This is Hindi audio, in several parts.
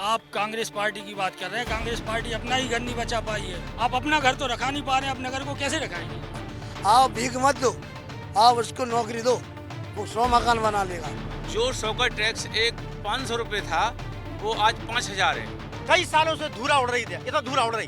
आप कांग्रेस पार्टी की बात कर रहे हैं। कांग्रेस पार्टी अपना ही घर नहीं बचा पाई है। आप अपना घर तो रखा नहीं पा रहे हैं, अपने घर को कैसे रखाएंगे? आप भीख मत दो, आप उसको नौकरी दो, वो 100 मकान बना लेगा। जो शौकर टैक्स एक 500 रुपये था वो आज 5000 है। कई सालों से धूरा उड़ रही थी, ये तो धूरा उड़ रही।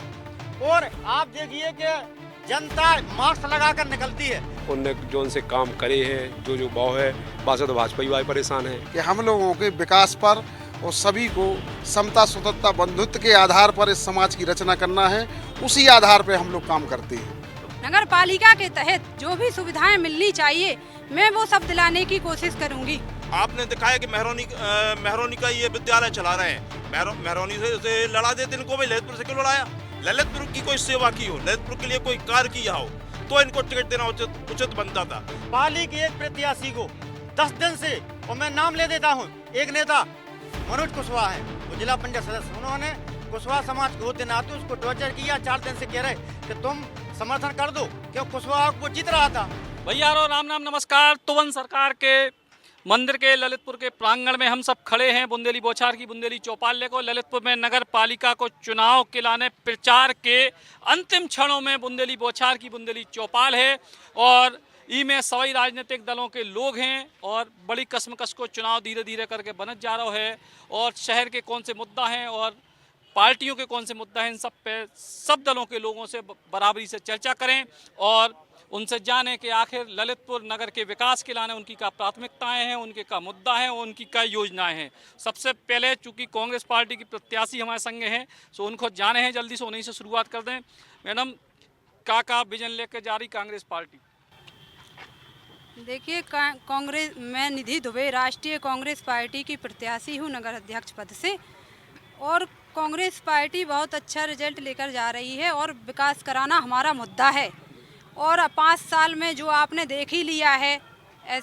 और आप देखिए कि जनता मास्क लगाकर निकलती है। उनने जो उनसे काम करे हैं, जो भाव है, बासा तो भाजपा ही परेशान है कि हम लोगों के विकास पर और सभी को समता स्वतंत्रता बंधुत्व के आधार पर इस समाज की रचना करना है, उसी आधार पर हम लोग काम करते हैं। नगर पालिका के तहत जो भी सुविधाएं मिलनी चाहिए मैं वो सब दिलाने की कोशिश करूंगी। आपने दिखाया कि मेहरौनी का ये विद्यालय चला रहे हैं, मेहरौनी से लड़ा देते इनको भी ललितपुर से क्यों लड़ाया? ललितपुर की कोई सेवा की हो, ललितपुर के लिए कोई कार्य किया हो तो इनको टिकट देना उचित बनता था। पाली के एक प्रत्याशी को 10 दिन से, और मैं नाम ले देता हूँ, एक नेता मनोज कुशवाहा है, वो जिला पंचायत सदस्य। उन्होंने कुशवाहा समाज के होते नाते उसको टॉर्चर किया। 4 दिन से कह रहे कि तुम समर्थन कर दो, क्यों कुशवाहा को जीत रहा था। भैया राम नाम नमस्कार। तुवन सरकार के मंदिर के ललितपुर के प्रांगण में हम सब खड़े हैं। बुंदेली बौछार की बुंदेली चौपाल को ललितपुर में नगर पालिका को चुनाव के लाने प्रचार के अंतिम क्षणों में बुंदेली बौछार की बुंदेली चौपाल है और में सभी राजनीतिक दलों के लोग हैं और बड़ी कसमकस को चुनाव धीरे धीरे करके बनत जा रहा है और शहर के कौन से मुद्दा हैं और पार्टियों के कौन से मुद्दा हैं, इन सब पे सब दलों के लोगों से बराबरी से चर्चा करें और उनसे जानें कि आखिर ललितपुर नगर के विकास के लाने उनकी क्या प्राथमिकताएं हैं, उनके क्या मुद्दा है, उनकी क्या योजनाएं हैं। सबसे पहले चूंकि कांग्रेस पार्टी की प्रत्याशी हमारे संग हैं तो उनको जाने हैं, जल्दी से उन्हीं से शुरुआत कर दें। मैडम, क्या विजन लेकर जा रही कांग्रेस पार्टी? देखिए, कांग्रेस, मैं निधि दुबे राष्ट्रीय कांग्रेस पार्टी की प्रत्याशी हूँ नगर अध्यक्ष पद से और कांग्रेस पार्टी बहुत अच्छा रिजल्ट लेकर जा रही है और विकास कराना हमारा मुद्दा है। और 5 साल में जो आपने देख ही लिया है,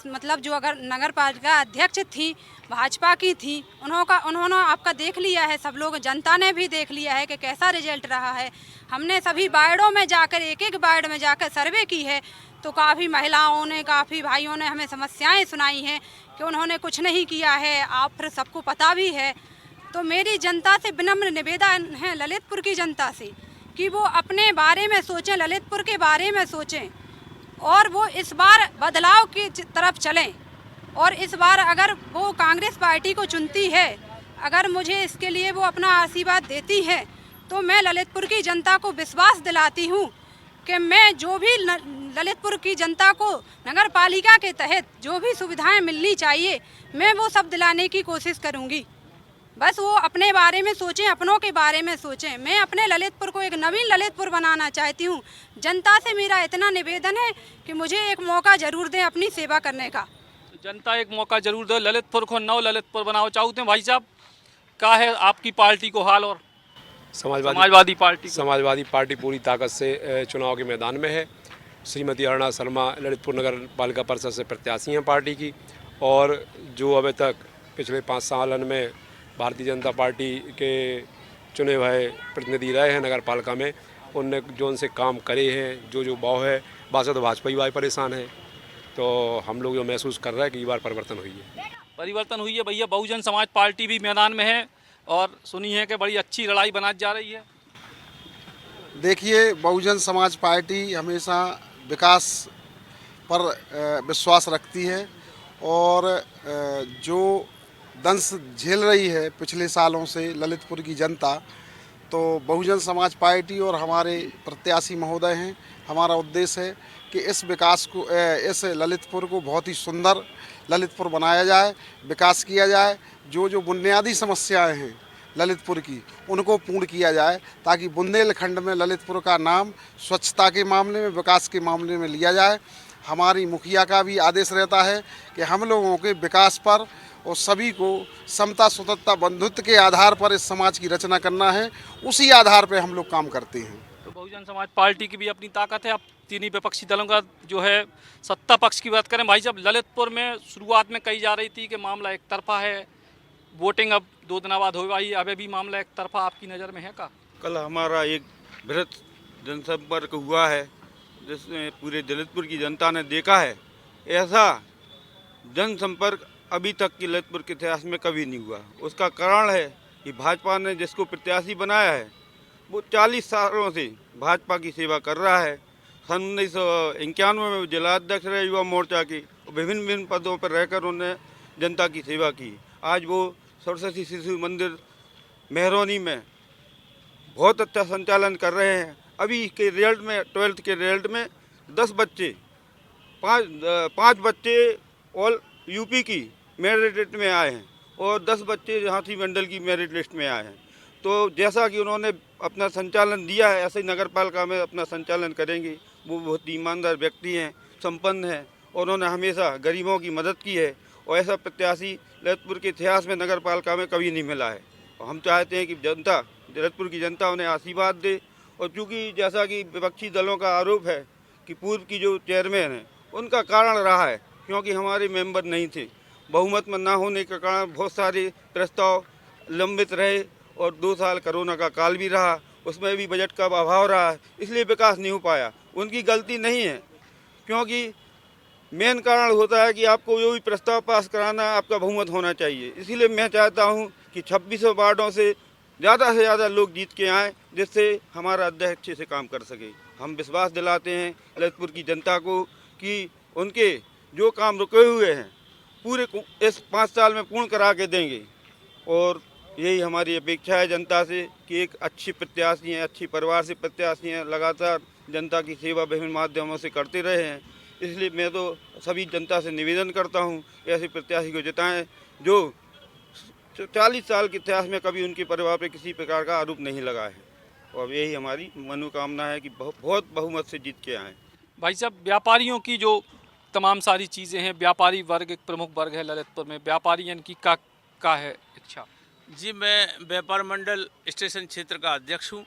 मतलब जो अगर नगर पालिका अध्यक्ष थी भाजपा की थी, उन्होंने आपका देख लिया है, सब लोग जनता ने भी देख लिया है कि कैसा रिजल्ट रहा है। हमने सभी वार्डों में जाकर एक वार्ड में जाकर सर्वे की है तो काफ़ी महिलाओं ने, काफ़ी भाइयों ने हमें समस्याएं सुनाई हैं कि उन्होंने कुछ नहीं किया है। आप फिर सबको पता भी है। तो मेरी जनता से विनम्र निवेदन है, ललितपुर की जनता से, कि वो अपने बारे में सोचें, ललितपुर के बारे में सोचें और वो इस बार बदलाव की तरफ चलें। और इस बार अगर वो कांग्रेस पार्टी को चुनती है, अगर मुझे इसके लिए वो अपना आशीर्वाद देती है तो मैं ललितपुर की जनता को विश्वास दिलाती हूँ कि मैं जो भी ललितपुर की जनता को नगर पालिका के तहत जो भी सुविधाएं मिलनी चाहिए मैं वो सब दिलाने की कोशिश करूँगी। बस वो अपने बारे में सोचें, अपनों के बारे में सोचें। मैं अपने ललितपुर को एक नवीन ललितपुर बनाना चाहती हूँ। जनता से मेरा इतना निवेदन है कि मुझे एक मौका जरूर दें अपनी सेवा करने का। जनता एक मौका जरूर दो, ललितपुर को नव ललितपुर बनाओ चाहते हैं। भाई साहब, क्या है आपकी पार्टी को हाल? और समाजवादी पार्टी पूरी ताकत से चुनाव के मैदान में है। श्रीमती अरुणा शर्मा ललितपुर नगर पालिका परिषद से प्रत्याशी हैं पार्टी की और जो अभी तक पिछले 5 सालन में भारतीय जनता पार्टी के चुने हुए प्रतिनिधि रहे हैं नगर पालिका में, उनने जो उनसे काम करे हैं, जो भाव है, बासा तो भाजपा ही परेशान है। तो हम लोग जो महसूस कर रहे हैं कि ये बार परिवर्तन हुई है। भैया, बहुजन समाज पार्टी भी मैदान में है और सुनी है कि बड़ी अच्छी लड़ाई बना जा रही है। देखिए, बहुजन समाज पार्टी हमेशा विकास पर विश्वास रखती है और जो दंश झेल रही है पिछले सालों से ललितपुर की जनता, तो बहुजन समाज पार्टी और हमारे प्रत्याशी महोदय हैं, हमारा उद्देश्य है कि इस विकास को, इस ललितपुर को बहुत ही सुंदर ललितपुर बनाया जाए, विकास किया जाए। जो बुनियादी समस्याएं हैं ललितपुर की उनको पूर्ण किया जाए ताकि बुंदेलखंड में ललितपुर का नाम स्वच्छता के मामले में, विकास के मामले में लिया जाए। हमारी मुखिया का भी आदेश रहता है कि हम लोगों के विकास पर और सभी को समता स्वतंत्रता बंधुत्व के आधार पर इस समाज की रचना करना है, उसी आधार पर हम लोग काम करते हैं। तो बहुजन समाज पार्टी की भी अपनी ताकत है। अब तीनों विपक्षी दलों का जो है सत्ता पक्ष की बात करें, भाई साहब, ललितपुर में शुरुआत में कही जा रही थी कि मामला एक तरफा है, वोटिंग अब 2 दिन बाद हो गई, अभी भी मामला एक तरफा आपकी नज़र में है का? कल हमारा एक बृहत जनसंपर्क हुआ है जिसमें पूरे ललितपुर की जनता ने देखा है। ऐसा जनसंपर्क अभी तक की ललितपुर के इतिहास में कभी नहीं हुआ। उसका कारण है कि भाजपा ने जिसको प्रत्याशी बनाया है वो 40 सालों से भाजपा की सेवा कर रहा है। सन 1991 में जिला अध्यक्ष रहे युवा मोर्चा के, विभिन्न विभिन्न पदों पर रहकर उन्होंने जनता की सेवा की। आज वो सरस्वती शिशु मंदिर मेहरौनी में बहुत अच्छा संचालन कर रहे हैं। अभी के रिजल्ट में 12th के रिजल्ट में 10 बच्चे, पाँच बच्चे ऑल यूपी की मेरिट लिस्ट में आए हैं और 10 बच्चे झांसी मंडल की मेरिट लिस्ट में आए हैं। तो जैसा कि उन्होंने अपना संचालन दिया है ऐसे ही नगर पालिका में अपना संचालन करेंगे। वो बहुत ईमानदार व्यक्ति हैं, संपन्न हैं और उन्होंने हमेशा गरीबों की मदद की है और ऐसा प्रत्याशी ललितपुर के इतिहास में नगर पालिका में कभी नहीं मिला है। और हम चाहते हैं कि जनता, ललितपुर की जनता उन्हें आशीर्वाद दे। और चूँकि जैसा कि विपक्षी दलों का आरोप है कि पूर्व की जो चेयरमैन हैं उनका कारण रहा है क्योंकि हमारे मेंबर नहीं थे, बहुमत में ना होने के कारण बहुत सारे प्रस्ताव लंबित रहे और 2 साल कोरोना का काल भी रहा, उसमें भी बजट का अभाव रहा, इसलिए विकास नहीं हो पाया। उनकी गलती नहीं है क्योंकि मेन कारण होता है कि आपको जो भी प्रस्ताव पास कराना है आपका बहुमत होना चाहिए। इसीलिए मैं चाहता हूं कि 26 वार्डों से ज़्यादा लोग जीत के आएँ जिससे हमारा अध्यक्ष अच्छे से काम कर सके। हम विश्वास दिलाते हैं ललितपुर की जनता को कि उनके जो काम रुके हुए हैं पूरे इस 5 साल में पूर्ण करा के देंगे। और यही हमारी अपेक्षा है जनता से कि एक अच्छी प्रत्याशी हैं, अच्छी परिवार से प्रत्याशी हैं, लगातार जनता की सेवा विभिन्न माध्यमों से करते रहे हैं। इसलिए मैं तो सभी जनता से निवेदन करता हूं कि ऐसे प्रत्याशी को जिताएं जो 40 साल के इतिहास में कभी उनके परिवार पर किसी प्रकार का आरोप नहीं लगा है। और यही हमारी मनोकामना है कि बहुत बहुमत से जीत के आएँ। भाई साहब, व्यापारियों की जो तमाम सारी चीज़ें हैं, व्यापारी वर्ग एक प्रमुख वर्ग है ललितपुर में, व्यापारियों की का है इच्छा? जी, मैं व्यापार मंडल स्टेशन क्षेत्र का अध्यक्ष हूँ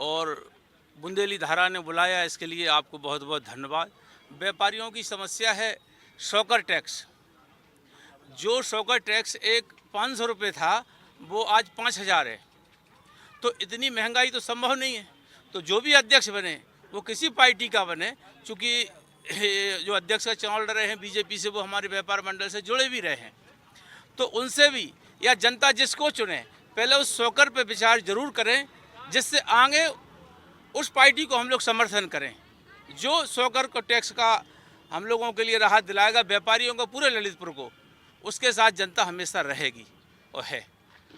और बुंदेली धारा ने बुलाया, इसके लिए आपको बहुत बहुत धन्यवाद। व्यापारियों की समस्या है शॉकर टैक्स। जो शॉकर टैक्स एक 500 रुपये था वो आज 5000 है। तो इतनी महंगाई तो संभव नहीं है। तो जो भी अध्यक्ष बने वो किसी पार्टी का बने, चूँकि जो अध्यक्ष का चुनाव लड़ रहे हैं बीजेपी से, वो हमारे व्यापार मंडल से जुड़े भी रहे हैं, तो उनसे भी या जनता जिसको चुने पहले उस शॉकर पे विचार जरूर करें जिससे आगे उस पार्टी को हम लोग समर्थन करें जो शॉकर को टैक्स का हम लोगों के लिए राहत दिलाएगा, व्यापारियों को, पूरे ललितपुर को। उसके साथ जनता हमेशा रहेगी और है।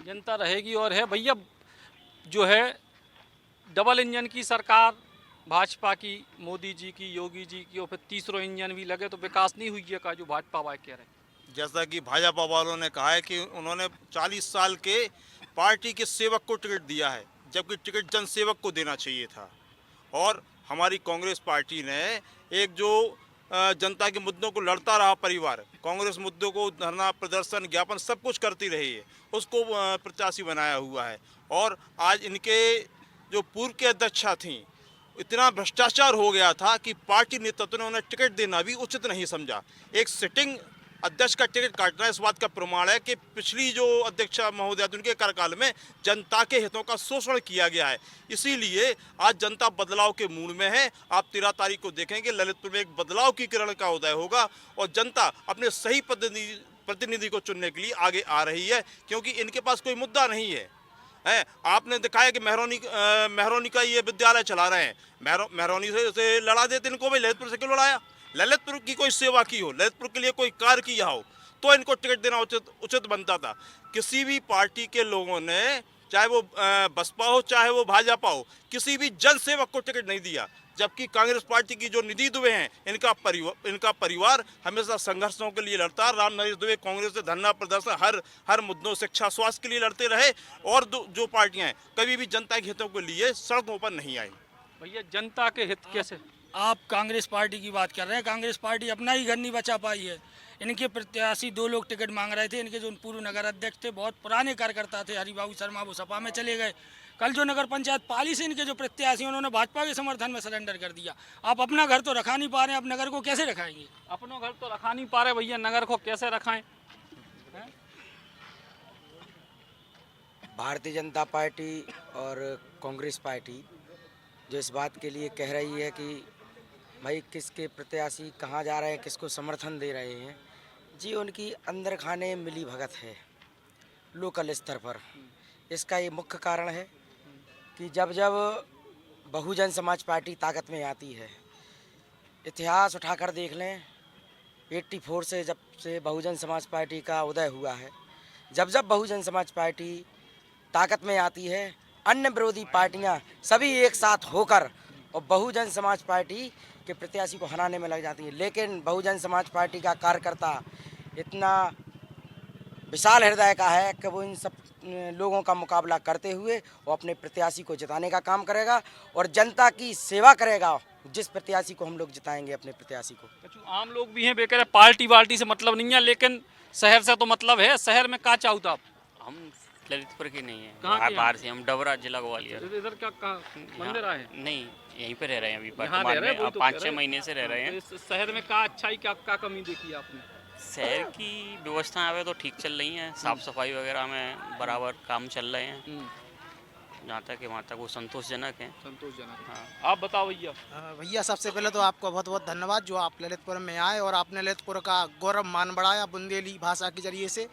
जनता रहेगी और है। भैया, जो है डबल इंजन की सरकार भाजपा की, मोदी जी की, योगी जी की, और फिर तीसरा इंजन भी लगे तो विकास नहीं हुई है का जो भाजपा वाले कह रहे हैं। जैसा कि भाजपा वालों ने कहा है कि उन्होंने 40 साल के पार्टी के सेवक को टिकट दिया है, जबकि टिकट जनसेवक को देना चाहिए था। और हमारी कांग्रेस पार्टी ने एक जो जनता के मुद्दों को लड़ता रहा परिवार, कांग्रेस मुद्दों को धरना प्रदर्शन ज्ञापन सब कुछ करती रही है, उसको प्रत्याशी बनाया हुआ है। और आज इनके जो पूर्व के अध्यक्षा थीं, इतना भ्रष्टाचार हो गया था कि पार्टी नेतृत्व ने उन्हें टिकट देना भी उचित नहीं समझा। एक सिटिंग अध्यक्ष का टिकट काटना इस बात का प्रमाण है कि पिछली जो अध्यक्ष महोदय उनके कार्यकाल में जनता के हितों का शोषण किया गया है। इसीलिए आज जनता बदलाव के मूड में है। आप 13 तारीख को देखेंगे ललितपुर में एक बदलाव की किरण का उदय होगा और जनता अपने सही प्रतिनिधि को चुनने के लिए आगे आ रही है, क्योंकि इनके पास कोई मुद्दा नहीं है। आपने दिखाया कि मेहरौनी का ये विद्यालय चला रहे हैं, मेहरौनी से लड़ा देते, इनको भी ललितपुर से क्यों लड़ाया? ललितपुर की कोई सेवा की हो, ललितपुर के लिए कोई कार्य किया हो तो इनको टिकट देना उचित बनता था। किसी भी पार्टी के लोगों ने, चाहे वो बसपा हो चाहे वो भाजपा हो, किसी भी जन सेवक को टिकट नहीं दिया। जबकि कांग्रेस पार्टी की जो निधि दुबे हैं, इनका परिवार हमेशा संघर्षों के लिए लड़ता। राम नरेश दुबे कांग्रेस से धरना प्रदर्शन हर मुद्दों, शिक्षा, स्वास्थ्य के लिए लड़ते रहे और जो पार्टियां हैं कभी भी जनता के हितों के लिए सड़कों पर नहीं आई। भैया, जनता के हित कैसे? आप कांग्रेस पार्टी की बात कर रहे हैं। कांग्रेस पार्टी अपना ही घर नहीं बचा पाई है। इनके प्रत्याशी 2 लोग टिकट मांग रहे थे। इनके जो पूर्व नगर अध्यक्ष थे, बहुत पुराने कार्यकर्ता थे, हरिबाबू शर्मा, वो सपा में चले गए। कल जो नगर पंचायत पाली से इनके जो प्रत्याशी उन्होंने भाजपा के समर्थन में सरेंडर कर दिया। आप अपना घर तो रखा नहीं पा रहे, आप नगर को कैसे रखाएंगे? अपना घर तो रखा नहीं पा रहे भैया, नगर को कैसे रखाएं? भारतीय जनता पार्टी और कांग्रेस पार्टी जो इस बात के लिए कह रही है कि भाई किसके प्रत्याशी कहाँ जा रहे हैं, किसको समर्थन दे रहे हैं, जी उनकी अंदर खाने मिली भगत है लोकल स्तर पर। इसका ये मुख्य कारण है कि जब जब बहुजन समाज पार्टी ताकत में आती है, इतिहास उठाकर देख लें, 84 से जब से बहुजन समाज पार्टी का उदय हुआ है, जब जब बहुजन समाज पार्टी ताकत में आती है, अन्य विरोधी पार्टियां सभी एक साथ होकर और बहुजन समाज पार्टी के प्रत्याशी को हराने में लग जाती है। लेकिन बहुजन समाज पार्टी का कार्यकर्ता इतना विशाल हृदय का है कि वो इन सब लोगों का मुकाबला करते हुए वो अपने प्रत्याशी को जिताने का काम करेगा और जनता की सेवा करेगा। जिस प्रत्याशी को हम लोग जिताएंगे अपने प्रत्याशी को। कुछ आम लोग भी हैं बेकार पार्टी वार्टी से मतलब नहीं है, लेकिन शहर से तो मतलब है। शहर में क्या चाहता आप? हम ललितपुर के नहीं है, कहाँ के बाहर से, हम डबरा जिला ग्वालियर। इधर क्या मंदिर आए? नहीं, यहीं पे रह रहे हैं अभी यहाँ वर्तमान रह रहे में, हैं, अब तो 5-6 महीने से रह रहे हैं। इस शहर में क्या अच्छाई क्या कमी देखी आपने? शहर की व्यवस्था अभी तो ठीक चल रही है, साफ सफाई वगैरह में बराबर काम चल रहे हैं, जहाँ तक है वहाँ तक वो संतोषजनक है। संतोषजनक। हाँ। आप बताओ भैया। भैया सबसे पहले तो आपको बहुत बहुत धन्यवाद जो आप ललितपुर में आए और आपने ललितपुर का गौरव मान बढ़ाया बुंदेली भाषा के जरिए से।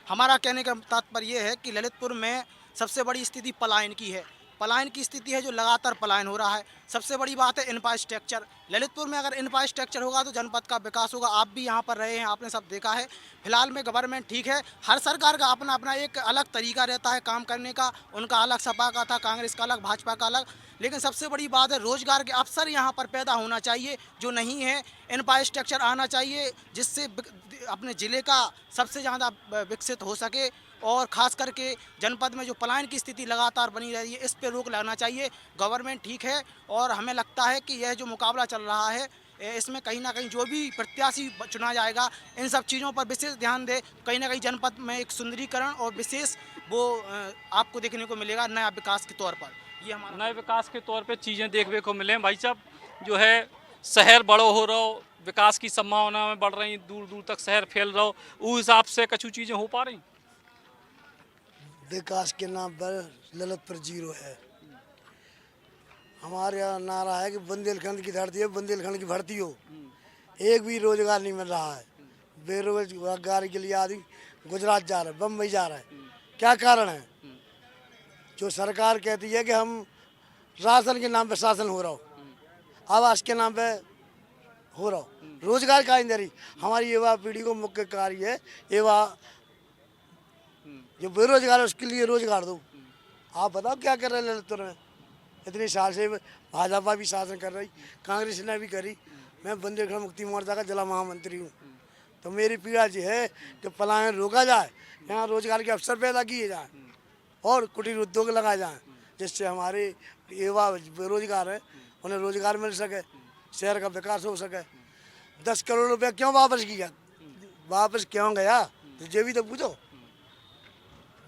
हमारा कहने का तात्पर्य ये है कि ललितपुर में सबसे बड़ी स्थिति पलायन की है। पलायन की स्थिति है जो लगातार पलायन हो रहा है। सबसे बड़ी बात है इंफ्रास्ट्रक्चर। ललितपुर में अगर इंफ्रास्ट्रक्चर होगा तो जनपद का विकास होगा। आप भी यहाँ पर रहे हैं, आपने सब देखा है। फिलहाल में गवर्नमेंट ठीक है, हर सरकार का अपना अपना एक अलग तरीका रहता है काम करने का। उनका अलग, सपा का था, कांग्रेस का अलग, भाजपा का अलग। लेकिन सबसे बड़ी बात है रोजगार के अवसर यहाँ पर पैदा होना चाहिए जो नहीं है। इंफ्रास्ट्रक्चर आना चाहिए जिससे अपने ज़िले का सबसे ज़्यादा विकसित हो सके और ख़ास करके जनपद में जो पलायन की स्थिति लगातार बनी रही है इस पे रोक लगाना चाहिए। गवर्नमेंट ठीक है और हमें लगता है कि यह जो मुकाबला चल रहा है इसमें कहीं ना कहीं जो भी प्रत्याशी चुना जाएगा इन सब चीज़ों पर विशेष ध्यान दे। कहीं ना कहीं जनपद में एक सुंदरीकरण और विशेष वो आपको देखने को मिलेगा नया विकास के तौर पर। ये हमारा नए विकास के तौर पे चीज़ें देखने को मिले। भाई साहब जो है शहर बड़ो हो रहा हो, विकास की संभावना में बढ़ रही, दूर दूर तक शहर फैल रहा हो, उस हिसाब से कुछ चीज़ें हो पा रही? विकास के नाम पर ललितपुर जीरो है। हमारे यहाँ नारा है कि बुंदेलखंड की धरती है, बुंदेलखंड की भर्ती हो। एक भी रोजगार नहीं मिल रहा है। बेरोजगारी के लिए आदमी गुजरात जा रहा है, बम्बई जा रहा है। क्या कारण है? जो सरकार कहती है कि हम राशन के नाम पे शासन हो रहा हो, आवास के नाम पे हो रहा हो, रोजगार का नहीं दे रही। हमारी युवा पीढ़ी को मुख्य कार्य है युवा जो बेरोजगार है उसके लिए रोजगार दो। आप बताओ क्या कर रहे हैं ललितपुर में? इतने साल से भाजपा भी शासन कर रही, कांग्रेस ने भी करी। मैं बुंदेलखंड मुक्ति मोर्चा का जिला महामंत्री हूँ। तो मेरी पीड़ा ये है कि पलायन रोका जाए, यहाँ रोजगार के अवसर पैदा किए जाएँ और कुटीर उद्योग लगाए जाएँ जिससे हमारे युवा बेरोजगार हैं उन्हें रोजगार मिल सके, शहर का विकास हो सके। 10 करोड़ रुपया क्यों वापस किया, वापस क्यों गया? तो ये भी तो पूछो।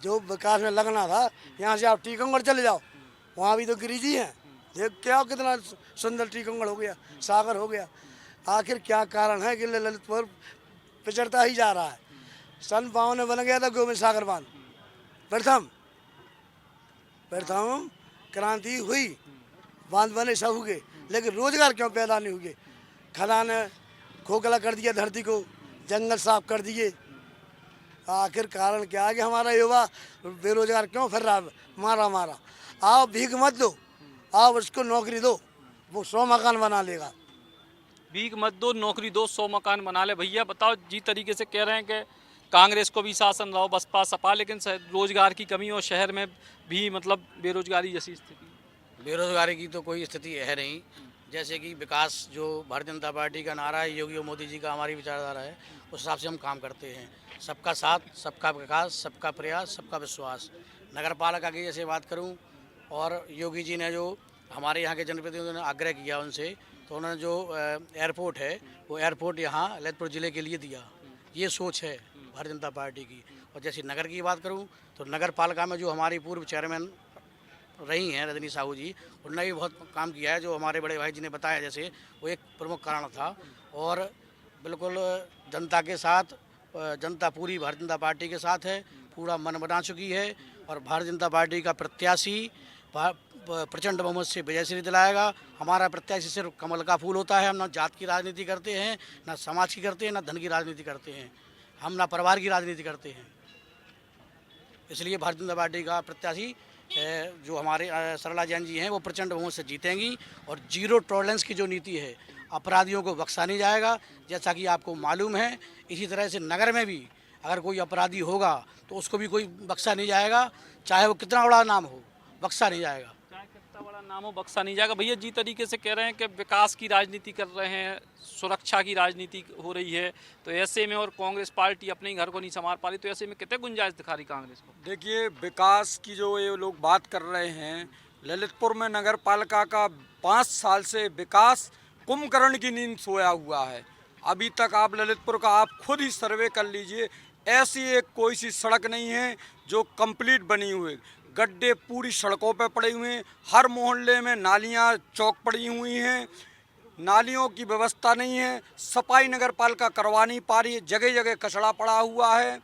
जो विकास में लगना था, यहाँ से आप टीकमगढ़ चले जाओ, वहाँ भी तो गिरिजी हैं। ये क्या कितना सुंदर टीकमगढ़ हो गया, सागर हो गया। आखिर क्या कारण है कि ललितपुर पिछड़ता ही जा रहा है? सन 52 में बन गया था गोविंद सागर बांध, प्रथम क्रांति हुई, बांध बने सब हुए, लेकिन रोजगार क्यों पैदा नहीं हुए? खदान खोखला कर दिया धरती को, जंगल साफ कर दिए। आखिर कारण क्या है कि हमारा युवा बेरोजगार क्यों फिर रहा है? मारा आप भीख मत दो, आप उसको नौकरी दो, वो 100 मकान बना लेगा। भीख मत दो, नौकरी दो, 100 मकान बना ले। भैया बताओ, जी तरीके से कह रहे हैं कि कांग्रेस को भी शासन रहो, बसपा सपा, लेकिन रोजगार की कमी और शहर में भी मतलब बेरोजगारी जैसी स्थिति। बेरोजगारी की तो कोई स्थिति है नहीं। जैसे कि विकास जो भारतीय जनता पार्टी का नारा है, योगी और मोदी जी का हमारी विचारधारा है, उस हिसाब से हम काम करते हैं। सबका साथ, सबका विकास, सबका प्रयास, सबका विश्वास। नगर पालिका की जैसे बात करूं, और योगी जी ने जो हमारे यहाँ के जनप्रतिनिधियों ने आग्रह किया उनसे, तो उन्होंने जो एयरपोर्ट है वो एयरपोर्ट यहाँ ललितपुर ज़िले के लिए दिया। ये सोच है भारतीय जनता पार्टी की। और जैसे नगर की बात करूँ तो नगर पालिका में जो हमारी पूर्व चेयरमैन रही हैं रजनी साहू जी, उन्होंने भी बहुत काम किया है। जो हमारे बड़े भाई जी ने बताया जैसे, वो एक प्रमुख कारण था। और बिल्कुल जनता के साथ, जनता पूरी भारतीय जनता पार्टी के साथ है, पूरा मन बना चुकी है। और भारतीय जनता पार्टी का प्रत्याशी प्रचंड बहुमत से विजयश्री दिलाएगा। हमारा प्रत्याशी सिर्फ कमल का फूल होता है। हम ना जात की राजनीति करते हैं, ना समाज की करते हैं, ना धन की राजनीति करते हैं। हम ना परिवार की राजनीति करते हैं। इसलिए भारतीय जनता पार्टी का प्रत्याशी जो हमारे सरला जैन जी हैं वो प्रचंड बहुमत से जीतेंगी। और जीरो टॉलरेंस की जो नीति है, अपराधियों को बख्शा नहीं जाएगा। जैसा कि आपको मालूम है, इसी तरह से नगर में भी अगर कोई अपराधी होगा तो उसको भी कोई बख्शा नहीं जाएगा, चाहे वो कितना बड़ा नाम हो, बख्शा नहीं जाएगा। चाहे कितना बड़ा नाम हो, बख्शा नहीं जाएगा। भैया जी तरीके से कह रहे हैं कि विकास की राजनीति कर रहे हैं, सुरक्षा की राजनीति हो रही है, तो ऐसे में और कांग्रेस पार्टी अपने ही घर को नहीं संभाल पा रही, तो ऐसे में कितने गुंजाइश दिखा रही कांग्रेस को? देखिए, विकास की जो ये लोग बात कर रहे हैं, ललितपुर में नगर पालिका का 5 साल से विकास कुंभकर्ण की नींद सोया हुआ है। अभी तक आप ललितपुर का आप खुद ही सर्वे कर लीजिए, ऐसी एक कोई सी सड़क नहीं है जो कंप्लीट बनी हुई। गड्ढे पूरी सड़कों पे पड़े हुए हैं, हर मोहल्ले में नालियां चौक पड़ी हुई हैं, नालियों की व्यवस्था नहीं है, सफाई नगर पालिका करवा नहीं पा रही है, जगह जगह कचरा पड़ा हुआ है।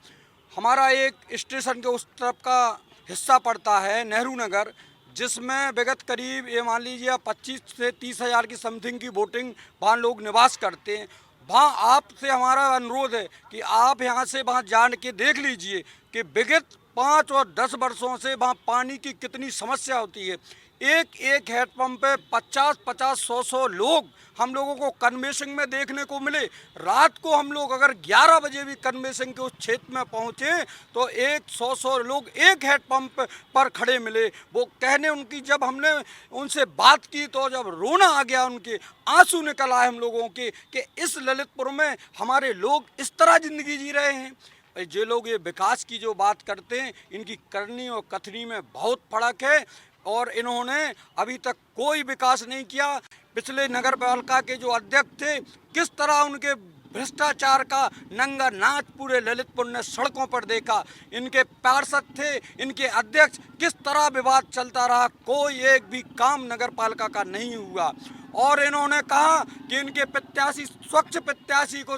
हमारा एक स्टेशन के उस तरफ का हिस्सा पड़ता है नेहरू नगर, जिसमें विगत करीब ये मान लीजिए 25 से 30 हज़ार की समथिंग की वोटिंग वहाँ लोग निवास करते हैं। वहाँ आपसे हमारा अनुरोध है कि आप यहाँ से वहाँ जान के देख लीजिए कि विगत 5 और 10 वर्षों से वहाँ पानी की कितनी समस्या होती है। एक एक हैंडपम्प पे 50-50, 100-100 लोग हम लोगों को कन्वेंसिंग में देखने को मिले। रात को हम लोग अगर 11 बजे भी कन्वेंसिंग के उस क्षेत्र में पहुँचे तो 100-100 लोग एक हैंडपम्प पर खड़े मिले। वो कहने उनकी जब हमने उनसे बात की तो जब रोना आ गया, उनके आंसू निकल आए हम लोगों के कि इस ललितपुर में हमारे लोग इस तरह ज़िंदगी जी रहे हैं। जो लोग ये विकास की जो बात करते हैं, इनकी करनी और कथनी में बहुत फर्क है और इन्होंने अभी तक कोई विकास नहीं किया। पिछले नगर पालिका के जो अध्यक्ष थे, किस तरह उनके भ्रष्टाचार का नंगा नाच पूरे ललितपुर ने सड़कों पर देखा। इनके पार्षद थे, इनके अध्यक्ष, किस तरह विवाद चलता रहा, कोई एक भी काम नगर पालिका का नहीं हुआ। और इन्होंने कहा कि इनके प्रत्याशी स्वच्छ प्रत्याशी को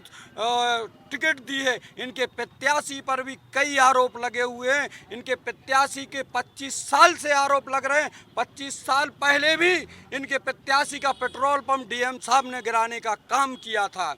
टिकट दी है। इनके प्रत्याशी पर भी कई आरोप लगे हुए हैं। इनके प्रत्याशी के 25 साल से आरोप लग रहे हैं। 25 साल पहले भी इनके प्रत्याशी का पेट्रोल पंप डीएम साहब ने गिराने का काम किया था।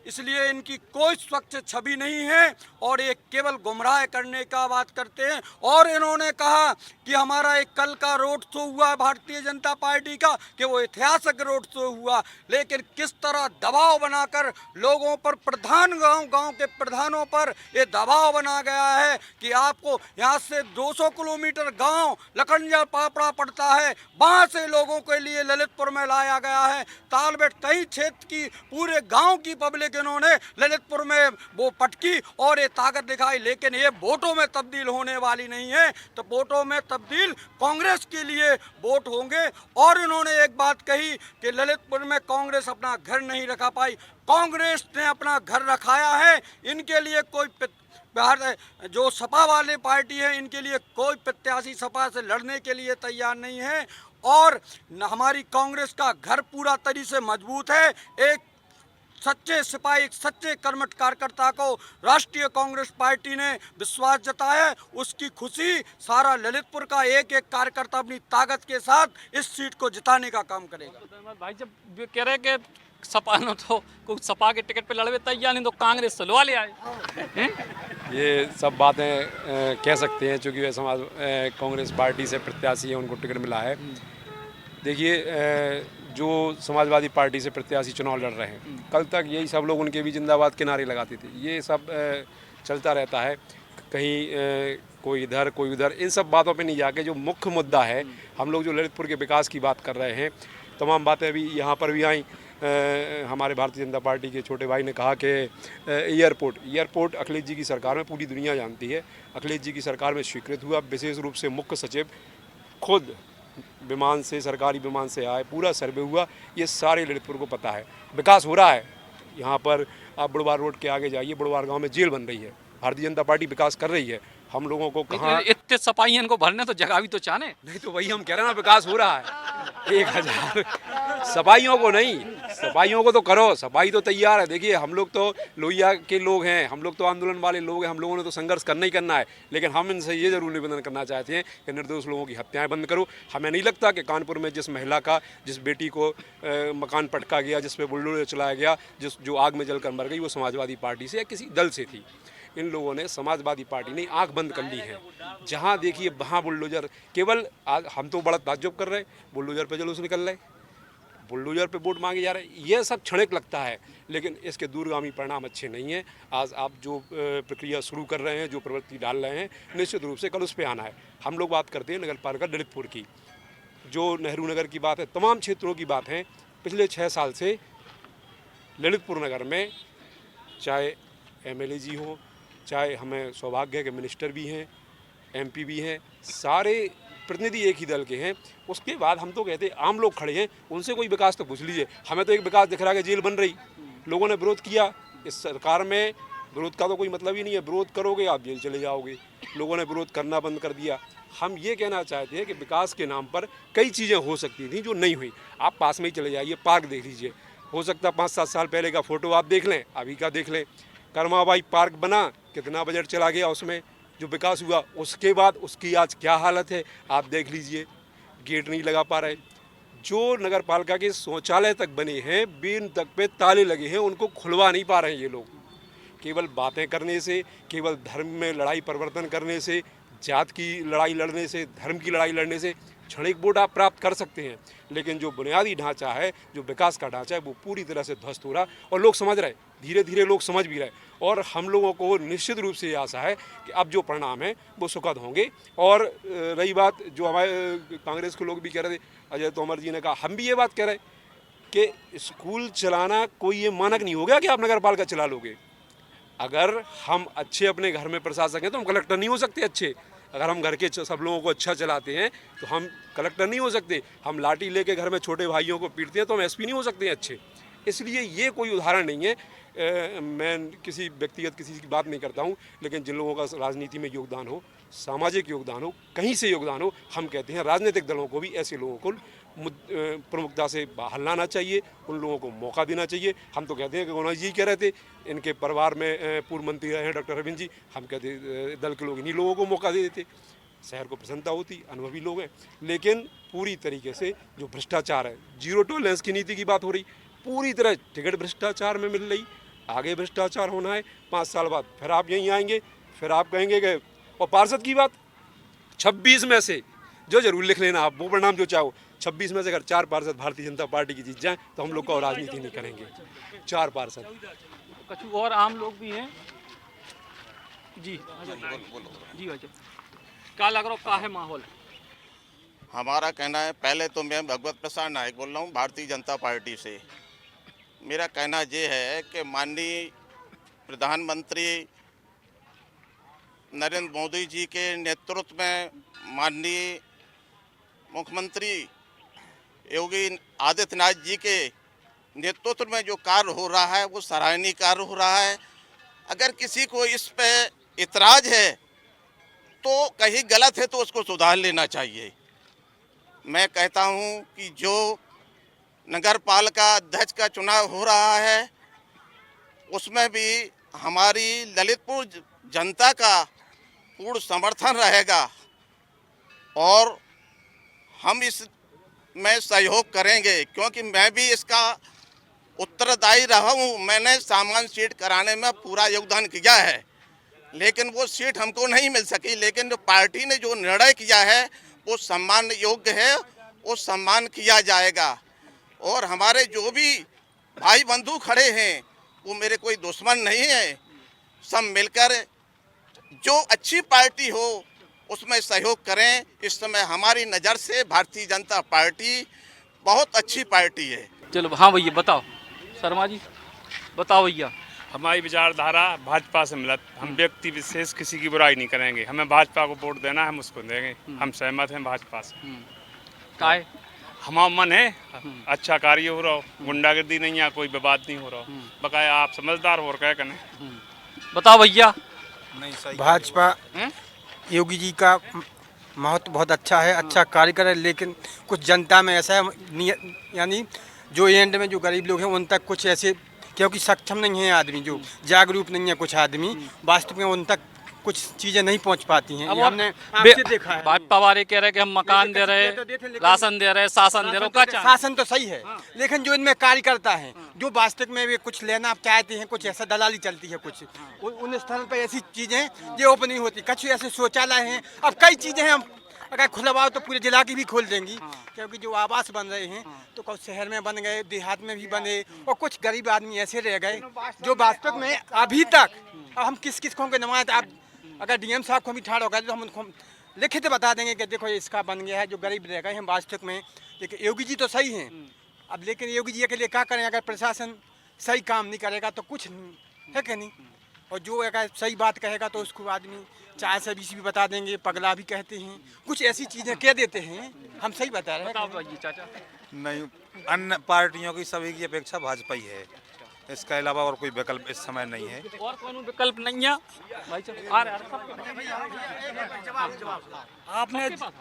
इसलिए इनकी कोई स्वच्छ छवि नहीं है और ये केवल गुमराह करने का बात करते हैं। और इन्होंने कहा कि हमारा एक कल का रोड शो हुआ भारतीय जनता पार्टी का कि वो ऐतिहासिक रोड शो हुआ, लेकिन किस तरह दबाव बनाकर लोगों पर, प्रधान गांव के प्रधानों पर ये दबाव बना गया है कि आपको यहाँ से 200 किलोमीटर गांव लखनजा पापड़ा पड़ता है, वहाँ से लोगों के लिए ललितपुर में लाया गया है। तालबेट कई क्षेत्र की पूरे गाँव की पब्लिक इन्होंने ललितपुर में वो पटकी और ये ताकत दिखाई, लेकिन ये वोटों में तब्दील होने वाली नहीं है। तो वोटों में तब्दील कांग्रेस के लिए वोट होंगे। और इन्होंने एक बात कही कि ललितपुर में कांग्रेस अपना घर नहीं रखा पाई। कांग्रेस ने अपना घर रखाया है। इनके लिए कोई बिहार जो सपा वाले पार्टी है, इनके लिए कोई प्रत्याशी सपा से लड़ने के लिए तैयार नहीं है। और हमारी कांग्रेस का घर पूरा तरीके से मजबूत है। एक सच्चे सिपाही, एक सच्चे कर्मठ कार्यकर्ता को राष्ट्रीय कांग्रेस पार्टी ने विश्वास जताया है। उसकी खुशी सारा ललितपुर का एक एक कार्यकर्ता अपनी ताकत के साथ इस सीट को जिताने का काम करेगा। भाई जब कह रहे हैं कि सपा ने तो कुछ सपा के टिकट पे लड़वे तैयार नहीं, तो कांग्रेस से लवा ले आए। ये सब बातें कह सकते हैं क्योंकि वे समाज कांग्रेस पार्टी से प्रत्याशी है, उनको टिकट मिला है। देखिए, जो समाजवादी पार्टी से प्रत्याशी चुनाव लड़ रहे हैं, कल तक यही सब लोग उनके भी जिंदाबाद के नारे लगाते थे। ये सब चलता रहता है, कहीं कोई इधर कोई उधर, इन सब बातों पे नहीं जाके जो मुख्य मुद्दा है, हम लोग जो ललितपुर के विकास की बात कर रहे हैं, तमाम बातें अभी यहाँ पर भी आई। हमारे भारतीय जनता पार्टी के छोटे भाई ने कहा कि एयरपोर्ट अखिलेश जी की सरकार में पूरी दुनिया जानती है, अखिलेश जी की सरकार में स्वीकृत हुआ। विशेष रूप से मुख्य सचिव खुद विमान से, सरकारी विमान से आए, पूरा सर्वे हुआ। ये सारे ललितपुर को पता है, विकास हो रहा है। यहाँ पर आप बुढ़वार रोड के आगे जाइए, बुढ़वार गांव में जेल बन रही है। भारतीय जनता पार्टी विकास कर रही है। हम लोगों को कहाँ इतने सफाई इनको भरने तो जगह भी तो चाहने नहीं, तो वही हम कह रहे हैं ना, विकास हो रहा है। 1000 सफाइयों को नहीं, सफाइयों को तो करो, सफाई तो तैयार है। देखिए, हम लोग तो लोहिया के लोग हैं, हम लोग तो आंदोलन वाले लोग हैं, हम लोगों ने तो संघर्ष करना ही करना है। लेकिन हम इनसे ये जरूर निवेदन करना चाहते हैं कि निर्दोष लोगों की हत्याएं बंद करो। हमें नहीं लगता कि कानपुर में जिस महिला का, जिस बेटी को मकान पटका गया, जिस पे बुलडोजर चलाया गया, जो आग में जलकर मर गई, वो समाजवादी पार्टी से या किसी दल से थी। इन लोगों ने, समाजवादी पार्टी ने आंख बंद कर ली है। जहां देखिए वहां बुलडोजर, केवल आज हम तो बड़ा ताज्जुब कर रहे हैं, बुलडोजर पे जुलूस निकल रहे, बुलडोजर पे वोट मांगे जा रहे हैं। यह सब क्षणिक लगता है, लेकिन इसके दूरगामी परिणाम अच्छे नहीं हैं। आज आप जो प्रक्रिया शुरू कर रहे हैं, जो प्रवृत्ति डाल रहे हैं, निश्चित रूप से कल उस पर आना है। हम लोग बात करते हैं नगर पालिका ललितपुर की, जो नेहरू नगर की बात है, तमाम क्षेत्रों की बात है। पिछले 6 साल से ललितपुर नगर में चाहे MLA जी हो, चाहे हमें सौभाग्य है कि मिनिस्टर भी हैं, MP भी हैं, सारे प्रतिनिधि एक ही दल के हैं। उसके बाद हम तो कहते हैं आम लोग खड़े हैं, उनसे कोई विकास तो पूछ लीजिए। हमें तो एक विकास दिख रहा है कि जेल बन रही, लोगों ने विरोध किया। इस सरकार में विरोध का तो कोई मतलब ही नहीं है, विरोध करोगे आप जेल चले जाओगे। लोगों ने विरोध करना बंद कर दिया। हम ये कहना चाहते हैं कि विकास के नाम पर कई चीज़ें हो सकती थी जो नहीं हुई। आप पास में ही चले जाइए, पार्क देख लीजिए, हो सकता है 5-7 साल पहले का फ़ोटो आप देख लें, अभी का देख लें। करमाबाई पार्क बना, कितना बजट चला गया उसमें, जो विकास हुआ उसके बाद उसकी आज क्या हालत है आप देख लीजिए। गेट नहीं लगा पा रहे, जो नगर पालिका के शौचालय तक बने हैं, बिन तक पे ताले लगे हैं, उनको खुलवा नहीं पा रहे हैं ये लोग। केवल बातें करने से, केवल धर्म में लड़ाई परिवर्तन करने से, जात की लड़ाई लड़ने से, धर्म की लड़ाई लड़ने से क्षणिक वोट आप प्राप्त कर सकते हैं, लेकिन जो बुनियादी ढांचा है, जो विकास का ढांचा है, वो पूरी तरह से ध्वस्त हो रहा है। और लोग समझ रहे, धीरे धीरे लोग समझ भी रहे। और हम लोगों को निश्चित रूप से ये आशा है कि अब जो परिणाम है वो सुखद होंगे। और रही बात जो हमारे कांग्रेस के लोग भी कह रहे थे, अजय तोमर जी ने कहा, हम भी ये बात कह रहे कि स्कूल चलाना कोई ये मानक नहीं हो गया कि आप नगर पालिका चला लोगे। अगर हम अच्छे अपने घर में प्रशासक हैं तो हम कलेक्टर नहीं हो सकते अच्छे। अगर हम घर के सब लोगों को अच्छा चलाते हैं तो हम कलेक्टर नहीं हो सकते। हम लाठी लेके घर में छोटे भाइयों को पीटते हैं तो हम SP नहीं हो सकते हैं अच्छे। इसलिए ये कोई उदाहरण नहीं है। मैं किसी व्यक्तिगत किसी की बात नहीं करता हूँ, लेकिन जिन लोगों का राजनीति में योगदान हो, सामाजिक योगदान हो, कहीं से योगदान हो, हम कहते हैं राजनीतिक दलों को भी ऐसे लोगों को प्रमुखता से बाहर लाना चाहिए, उन लोगों को मौका देना चाहिए। हम तो कहते हैं कि गौना जी कह रहे थे, इनके परिवार में पूर्व मंत्री रहे हैं डॉक्टर रविंद्र जी, हम कहते दल के लोग इन्हीं लोगों को मौका दे देते, शहर को प्रसन्नता होती, अनुभवी लोग हैं। लेकिन पूरी तरीके से जो भ्रष्टाचार है, 0 टॉलरेंस की नीति की बात हो रही, पूरी तरह टिकट भ्रष्टाचार में मिल रही, आगे भ्रष्टाचार होना है। 5 साल बाद फिर आप यहीं आएंगे, फिर आप कहेंगे कि, और पार्षद की बात, 26 में से जो जरूर लिख लेना आप, वो परिणाम जो चाहो, 26 में से अगर 4 पार्षद भारतीय जनता पार्टी की जीत जाएं तो हम लोग का और राजनीति नहीं करेंगे। 4 पार्षद, कुछ और आम लोग भी हैं जी। जी भाई, क्या लग रहा का है माहौल? हमारा कहना है, पहले तो मैं भगवत प्रसाद नायक बोल रहा हूँ भारतीय जनता पार्टी से। मेरा कहना ये है कि माननीय प्रधानमंत्री नरेंद्र मोदी जी के नेतृत्व में, माननीय मुख्यमंत्री योगी आदित्यनाथ जी के नेतृत्व में जो कार्य हो रहा है वो सराहनीय कार्य हो रहा है। अगर किसी को इस पे इतराज है तो कहीं गलत है तो उसको सुधार लेना चाहिए। मैं कहता हूं कि जो नगर पालिका अध्यक्ष का चुनाव हो रहा है उसमें भी हमारी ललितपुर जनता का पूर्ण समर्थन रहेगा और हम इसमें सहयोग करेंगे, क्योंकि मैं भी इसका उत्तरदायी रहा हूँ। मैंने सामान्य सीट कराने में पूरा योगदान किया है, लेकिन वो सीट हमको नहीं मिल सकी। लेकिन जो पार्टी ने जो निर्णय किया है वो सम्मान योग्य है, वो सम्मान किया जाएगा। और हमारे जो भी भाई बंधु खड़े हैं वो मेरे कोई दुश्मन नहीं है। सब मिलकर जो अच्छी पार्टी हो उसमें सहयोग करें। इस समय हमारी नज़र से भारतीय जनता पार्टी बहुत अच्छी पार्टी है। चलो हाँ भैया बताओ, शर्मा जी बताओ भैया। हमारी विचारधारा भाजपा से मिलत, हम व्यक्ति विशेष किसी की बुराई नहीं करेंगे। हमें भाजपा को वोट देना है, हम उसको देंगे। हम सहमत हैं भाजपा से। काय हमारा मन है अच्छा कार्य हो रहा हो, गुंडागर्दी नहीं है, कोई विवाद नहीं हो रहा हो। बकाया आप समझदार हो क्या करें। बताओ भैया। भाजपा योगी जी का महत्व बहुत अच्छा है, अच्छा कार्य करे, लेकिन कुछ जनता में ऐसा है, यानी जो एंड में जो गरीब लोग हैं उन तक कुछ ऐसे, क्योंकि सक्षम नहीं है आदमी, जो जागरूक नहीं है कुछ आदमी, वास्तव में उन तक कुछ चीज़ें नहीं पहुंच पाती हैं। अब ये हमने बे- आपसे देखा है। भाजपा वाले कह रहे हैं कि हम मकान दे रहे राशन दे रहे शासन दे रहे हो, क्या चाह रहे हैं? शासन तो सही है, लेकिन जो इनमें कार्यकर्ता है, जो वास्तविक में वे कुछ लेना आप चाहते हैं, कुछ ऐसा दलाली चलती है, कुछ उन स्थल पर ऐसी चीज़ें ये ओपन नहीं होती। कुछ ऐसे शौचालय हैं, अब कई चीज़ें हैं, हम अगर खुलवाओ तो पूरे जिला की भी खोल देंगी, क्योंकि जो आवास बन रहे हैं तो कुछ शहर में बन गए, देहात में भी बने, और कुछ गरीब आदमी ऐसे रह गए जो वास्तविक में अभी तक, अब हम किस किस को नमाज, आप अगर डीएम साहब को भी ठाड़ हो गए तो हम उनको लिखित बता देंगे कि देखो इसका बन गया है, जो गरीब रह गए हैं वास्तविक में। लेकिन योगी जी तो सही हैं, अब लेकिन योगी जी के लिए क्या करें, अगर प्रशासन सही काम नहीं करेगा तो कुछ नहीं है कि नहीं, और जो अगर सही बात कहेगा तो उसको आदमी चाय से भी बता देंगे, पगला भी कहते हैं, कुछ ऐसी चीज़ें कह देते हैं। हम सही बता रहे हैं। चाचा नहीं, अन्य पार्टियों की सभी की अपेक्षा भाजपा ही है, इसके अलावा और कोई विकल्प इस समय नहीं है। और कौन विकल्प नहीं है भाई साहब?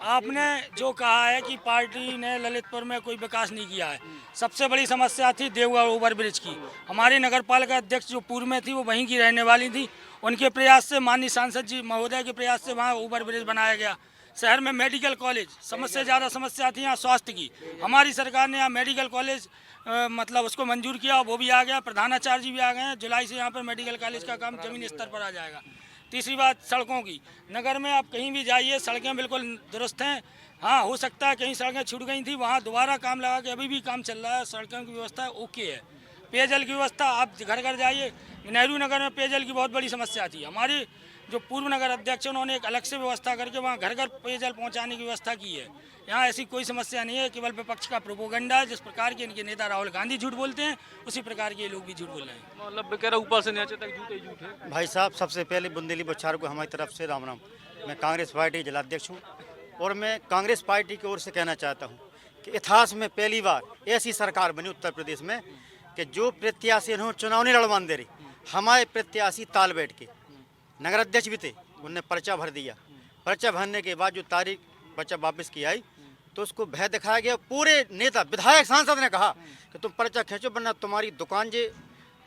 आपने जो कहा है कि पार्टी ने ललितपुर में कोई विकास नहीं किया है, सबसे बड़ी समस्या थी देवगढ़ ओवर ब्रिज की। हमारी नगर पालिका अध्यक्ष जो पूर्व में थी वो वहीं की रहने वाली थी, उनके प्रयास से, माननीय सांसद जी महोदय के प्रयास से वहाँ ओवर ब्रिज बनाया गया। शहर में मेडिकल कॉलेज, सबसे ज़्यादा समस्या थी यहाँ स्वास्थ्य की, हमारी सरकार ने यहाँ मेडिकल कॉलेज मतलब उसको मंजूर किया, वो भी आ गया, प्रधानाचार्य जी भी आ गए हैं, जुलाई से यहाँ पर मेडिकल कॉलेज का काम जमीनी स्तर पर आ जाएगा। तीसरी बात सड़कों की, नगर में आप कहीं भी जाइए सड़कें बिल्कुल दुरुस्त हैं। हाँ, हो सकता है कहीं सड़कें छूट गई थी, वहाँ दोबारा काम लगा के अभी भी काम चल रहा है, सड़कों की व्यवस्था ओके है। पेयजल की व्यवस्था आप घर घर जाइए, नेहरू नगर में पेयजल की बहुत बड़ी समस्या थी, हमारी जो पूर्व नगर अध्यक्ष उन्होंने एक अलग से व्यवस्था करके वहाँ घर घर पेयजल पहुँचाने की व्यवस्था की है। यहाँ ऐसी कोई समस्या नहीं है, केवल विपक्ष का प्रोपोगंडा है। जिस प्रकार के इनके नेता राहुल गांधी झूठ बोलते हैं, उसी प्रकार के लोग भी झूठ बोल रहे हैं। मतलब कह रहे ऊपर से नीचे तक झूठ ही झूठ है। भाई साहब, सबसे पहले बुंदेली बौछार को हमारी तरफ से राम राम। मैं कांग्रेस पार्टी जिलाध्यक्ष हूँ, और मैं कांग्रेस पार्टी की ओर से कहना चाहता हूँ कि इतिहास में पहली बार ऐसी सरकार बनी उत्तर प्रदेश में कि जो प्रत्याशी इन्होंने चुनाव नहीं लड़वाने दे रही। हमारे प्रत्याशी ताल बैठ के नगर अध्यक्ष भी थे, उनने पर्चा भर दिया। पर्चा भरने के बाद जो तारीख पर्चा वापस की आई तो उसको भय दिखाया गया। पूरे नेता, विधायक, सांसद ने कहा कि तुम पर्चा खींचो वरना तुम्हारी दुकान जे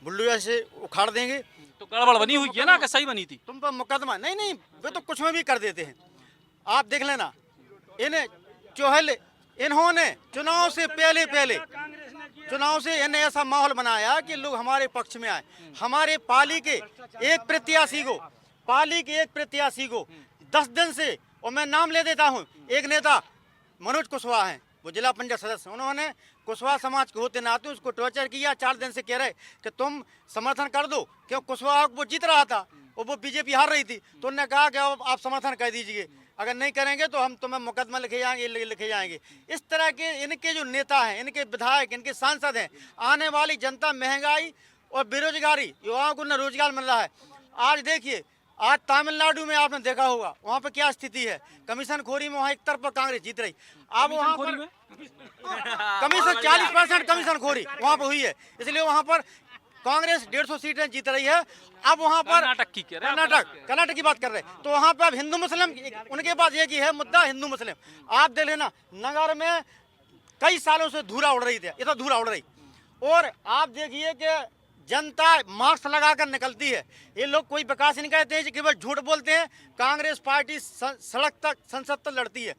बुल्डोजर से उखाड़ देंगे। तो गड़बड़ बनी हुई है ना कि सही बनी थी? तुम पर मुकदमा नहीं, वे तो कुछ में भी कर देते हैं। आप देख लेना, इन्हें चौहल इन्होंने चुनाव से पहले चुनाव से इन्हें ऐसा माहौल बनाया कि लोग हमारे पक्ष में आए। हमारे पाली के एक प्रत्याशी को 10 दिन से, और मैं नाम ले देता हूँ, एक नेता मनोज कुशवाहा हैं, वो जिला पंचायत सदस्य, उन्होंने कुशवाहा समाज के होते नाते उसको टॉर्चर किया। 4 दिन से कह रहे कि तुम समर्थन कर दो, क्यों कुशवाहा वो जीत रहा था और वो बीजेपी हार रही थी, तो उन्होंने कहा कि आप समर्थन कर दीजिए, अगर नहीं करेंगे तो हम तुम्हें मुकदमा लिखे जाएंगे। इस तरह के इनके जो नेता हैं, इनके विधायक, इनके सांसद हैं, आने वाली जनता, महंगाई और बेरोजगारी, युवाओं को न रोजगार मिल रहा है। आज देखिए, आज तमिलनाडु में आपने देखा होगा वहाँ पर क्या स्थिति है, कमीशन खोरी में वहाँ एक तरफ कांग्रेस जीत रही। अब वहाँ पर कमीशन 40% कमीशन खोरी वहाँ पर हुई है, इसलिए वहाँ पर कांग्रेस 150 सीटें जीत रही है। अब वहाँ पर कर्नाटक की बात कर रहे हैं, तो वहाँ पर अब हिंदू मुस्लिम, उनके पास एक ही है मुद्दा, हिंदू मुस्लिम। आप देख लेना, नगर में कई सालों से धूरा उड़ रही थी, इधर धूरा उड़ रही, और आप देखिए कि जनता मास्क लगाकर निकलती है। ये लोग कोई विकास नहीं कहते हैं, केवल झूठ बोलते हैं। कांग्रेस पार्टी सड़क तक, संसद तक लड़ती है,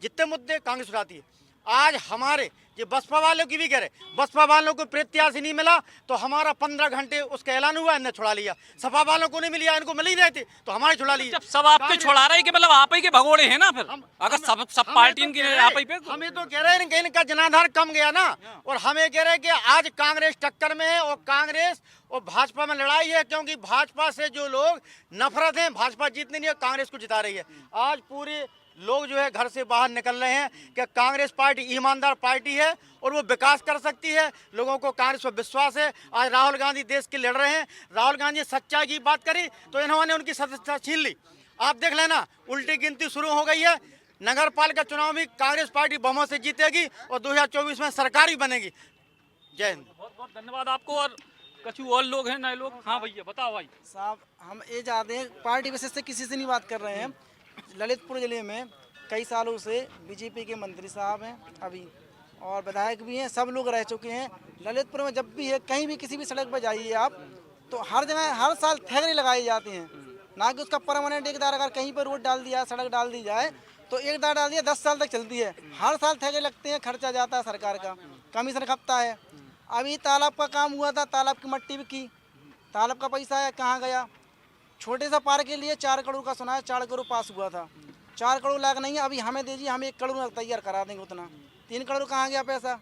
जितने मुद्दे कांग्रेस उठाती है। आज हमारे ये बसपा वालों की भी कह रहे, बसपा वालों को प्रत्याशी नहीं मिला तो हमारा 15 घंटे उसका ऐलान हुआ, इन्हें छुड़ा लिया। सपा वालों को नहीं मिला, इनको मिल ही रहे थे तो हमारे छुड़ा लिया। जब सब आपके छुड़ा रहे कि मतलब आप ही के भगोड़े हैं ना, फिर अगर सब पार्टी इनकी आप ही पे, हमें तो कह रहे हैं कि इनका जनाधार कम गया ना, और हमें कह रहे हैं कि आज कांग्रेस टक्कर में है, और कांग्रेस और भाजपा में लड़ाई है, क्योंकि भाजपा से जो लोग नफरत है, भाजपा जीतनी नहीं है, कांग्रेस को जिता रही है। आज पूरे लोग जो है घर से बाहर निकल रहे हैं कि कांग्रेस पार्टी ईमानदार पार्टी है और वो विकास कर सकती है, लोगों को कांग्रेस पर विश्वास है। आज राहुल गांधी देश के लड़ रहे हैं, राहुल गांधी सच्चाई की बात करी तो इन्होंने उनकी सदस्यता छीन ली। आप देख लेना, उल्टी गिनती शुरू हो गई है। नगर पालिका चुनाव में कांग्रेस पार्टी बहुमत से जीतेगी और 2024 में सरकार ही बनेगी। जय हिंद। बहुत बहुत धन्यवाद आपको। और कछु और लोग हैं, नए लोग। हाँ भैया बताओ। भाई साहब, हम ये चाहते हैं, पार्टी विशेष से किसी से नहीं बात कर रहे हैं। ललितपुर ज़िले में कई सालों से बीजेपी के मंत्री साहब हैं अभी, और विधायक भी हैं, सब लोग रह चुके हैं। ललितपुर में जब भी है, कहीं भी किसी भी सड़क पर जाइए आप, तो हर जगह हर साल थैगरे लगाई जाती हैं, ना कि उसका परमानेंट एक दार अगर कहीं पर रोड डाल दिया, सड़क डाल दी जाए तो एक दार डाल दिया 10 साल तक चलती है। हर साल ठेके लगते हैं, खर्चा जाता है सरकार का, कमीशन खपता है। अभी तालाब का काम हुआ था, तालाब की मट्टी बिकी, तालाब का पैसा है कहाँ गया? छोटे सा पार्क के लिए 4 करोड़ का सुना है, 4 करोड़ पास हुआ था, 4 करोड़ लाख नहीं है। अभी हमें दीजिए, हम 1 करोड़ तैयार करा देंगे उतना, 3 करोड़ कहाँ गया पैसा?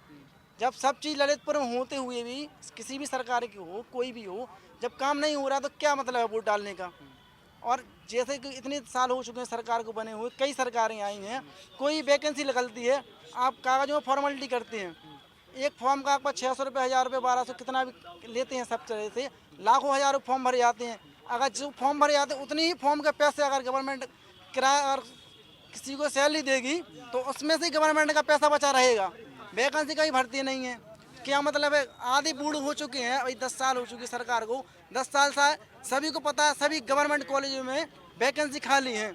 जब सब चीज़ ललितपुर में होते हुए भी किसी भी सरकार की हो, कोई भी हो, जब काम नहीं हो रहा तो क्या मतलब है वोट डालने का? और जैसे कि इतने साल हो चुके हैं सरकार को बने हुए, कई सरकारें आई हैं, कोई वैकेंसी निकलती है, आप कागज़ों में फॉर्मेलिटी करते हैं, एक फॉर्म का आपका 600 रुपये, 1000 रुपये, 1200 कितना भी लेते हैं, सब तरह से लाखों हज़ारों फॉर्म भरे जाते हैं। अगर जो फॉर्म भरे जाते हैं उतनी ही फॉर्म के पैसे अगर गवर्नमेंट किराया और किसी को सैलरी देगी तो उसमें से गवर्नमेंट का पैसा बचा रहेगा। वैकेंसी कहीं भरती नहीं है, क्या मतलब है? आधी बूढ़ हो चुके हैं, अभी 10 साल हो चुकी सरकार को, 10 साल से सभी को पता है, सभी गवर्नमेंट कॉलेजों में वैकेंसी खाली हैं,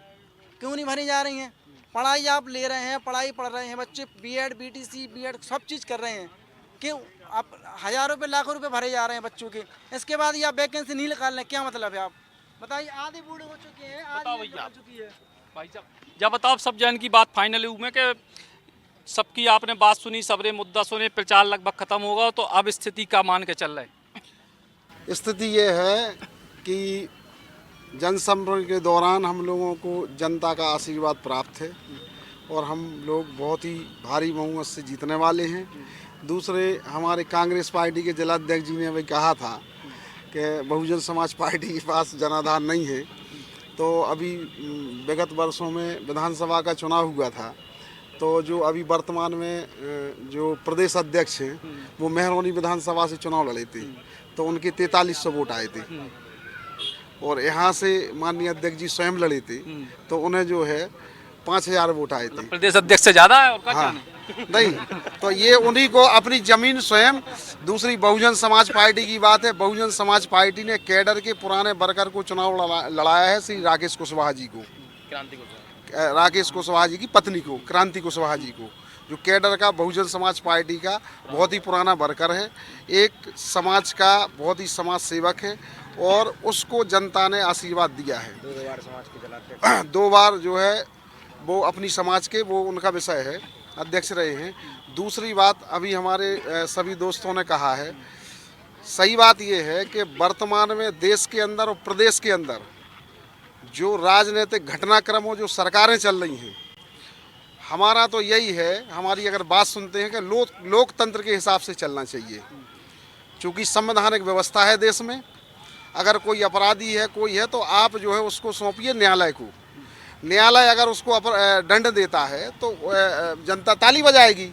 क्यों नहीं भरी जा रही हैं? पढ़ाई आप ले रहे हैं, पढ़ाई पढ़ रहे हैं बच्चे, बीएड, बीटीसी, बीएड सब चीज़ कर रहे हैं, क्यों आप हज़ारों रुपये, लाखों रुपये भरे जा रहे हैं बच्चों के, इसके बाद ये आप वैकेंसी नहीं निकाल रहे, क्या मतलब है? आप बताइए, आधे बूढ़े हो चुके हैं, आधी हो चुकी है। भाई साहब जब बताओ, सब जन की बात फाइनल हुई में कि सबकी आपने बात सुनी, सबरे मुद्दा सुने, प्रचार लगभग खत्म होगा, तो अब स्थिति का मान के चल रहा है? स्थिति ये है कि जनसंपर्क के दौरान हम लोगों को जनता का आशीर्वाद प्राप्त है और हम लोग बहुत ही भारी बहुमत से जीतने वाले हैं। दूसरे, हमारे कांग्रेस पार्टी के जिलाध्यक्ष जी ने अभी कहा था कि बहुजन समाज पार्टी के पास जनाधार नहीं है, तो अभी विगत वर्षों में विधानसभा का चुनाव हुआ था, तो जो अभी वर्तमान में जो प्रदेश अध्यक्ष हैं वो मेहरौनी विधानसभा से चुनाव लड़े थे, तो उनके 4300 वोट आए थे और यहाँ से माननीय अध्यक्ष जी स्वयं लड़े थे, तो उन्हें जो है 5000 वोट आए थे। प्रदेश अध्यक्ष से ज़्यादा है और क्या? हाँ, नहीं, तो ये उन्हीं को अपनी जमीन स्वयं। दूसरी बहुजन समाज पार्टी की बात है, बहुजन समाज पार्टी ने कैडर के पुराने वर्कर को चुनाव लड़ाया है, श्री राकेश कुशवाहा जी को, राकेश कुशवाहा जी की पत्नी को, क्रांति कुशवाहा जी को, जो कैडर का बहुजन समाज पार्टी का बहुत ही पुराना वर्कर है, एक समाज का बहुत ही समाज सेवक है और उसको जनता ने आशीर्वाद दिया है। 2 बार जो है वो अपनी समाज के, वो उनका विषय है, अध्यक्ष रहे हैं। दूसरी बात, अभी हमारे सभी दोस्तों ने कहा है, सही बात ये है कि वर्तमान में देश के अंदर और प्रदेश के अंदर जो राजनीतिक घटनाक्रम हो, जो सरकारें चल रही हैं, हमारा तो यही है, हमारी अगर बात सुनते हैं कि लोकतंत्र के हिसाब से चलना चाहिए, क्योंकि संवैधानिक व्यवस्था है देश में। अगर कोई अपराधी है, कोई है, तो आप जो है उसको सौंपिए न्यायालय को, न्यायालय अगर उसको दंड देता है तो जनता ताली बजाएगी।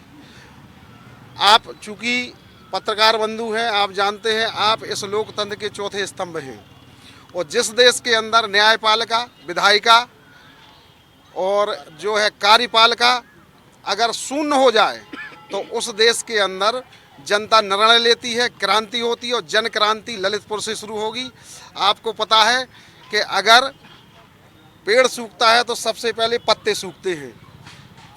आप चूँकि पत्रकार बंधु हैं, आप जानते हैं, आप इस लोकतंत्र के चौथे स्तंभ हैं, और जिस देश के अंदर न्यायपालिका, विधायिका और जो है कार्यपालिका अगर शून्य हो जाए तो उस देश के अंदर जनता निर्णय लेती है, क्रांति होती है और जन क्रांति ललितपुर से शुरू होगी। आपको पता है कि अगर पेड़ सूखता है तो सबसे पहले पत्ते सूखते हैं,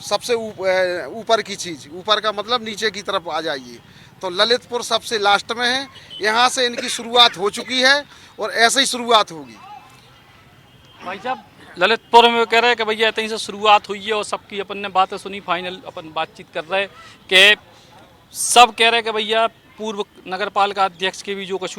सबसे ऊपर की चीज़, ऊपर का मतलब नीचे की तरफ आ जाइए, तो ललितपुर सबसे लास्ट में है। यहाँ से इनकी शुरुआत हो चुकी है और ऐसे ही शुरुआत होगी। भाई साहब ललितपुर में कह रहे हैं कि भैया इतनी से शुरुआत हुई है और सबकी अपन ने बातें सुनी, फाइनल अपन बातचीत कर रहे हैं कि सब कह रहे हैं कि भैया पूर्व नगर पालिका अध्यक्ष के भी जो कुछ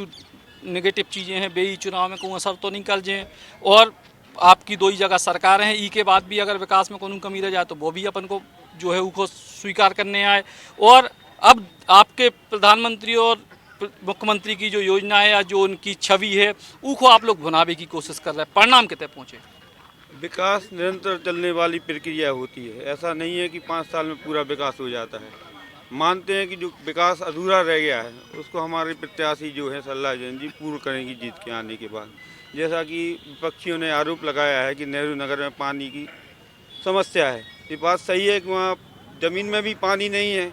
नेगेटिव चीज़ें हैं, बेई चुनाव में कोई असर तो निकल जाए, और आपकी 2 ही जगह सरकारें हैं, ई के बाद भी अगर विकास में कोई कमी रह जाए तो वो भी अपन को जो है उसको स्वीकार करने आए, और अब आपके प्रधानमंत्री और मुख्यमंत्री की जो योजना है या जो उनकी छवि है उसको आप लोग भुनावे की कोशिश कर रहे हैं, परिणाम कितने पहुँचे? विकास निरंतर चलने वाली प्रक्रिया होती है, ऐसा नहीं है कि 5 साल में पूरा विकास हो जाता है। मानते हैं कि जो विकास अधूरा रह गया है उसको हमारे प्रत्याशी जो है सल्ला जैन जी पूर्ण करेंगी जीत के आने के बाद। जैसा कि विपक्षियों ने आरोप लगाया है कि नेहरू नगर में पानी की समस्या है, ये बात सही है कि वहाँ ज़मीन में भी पानी नहीं है,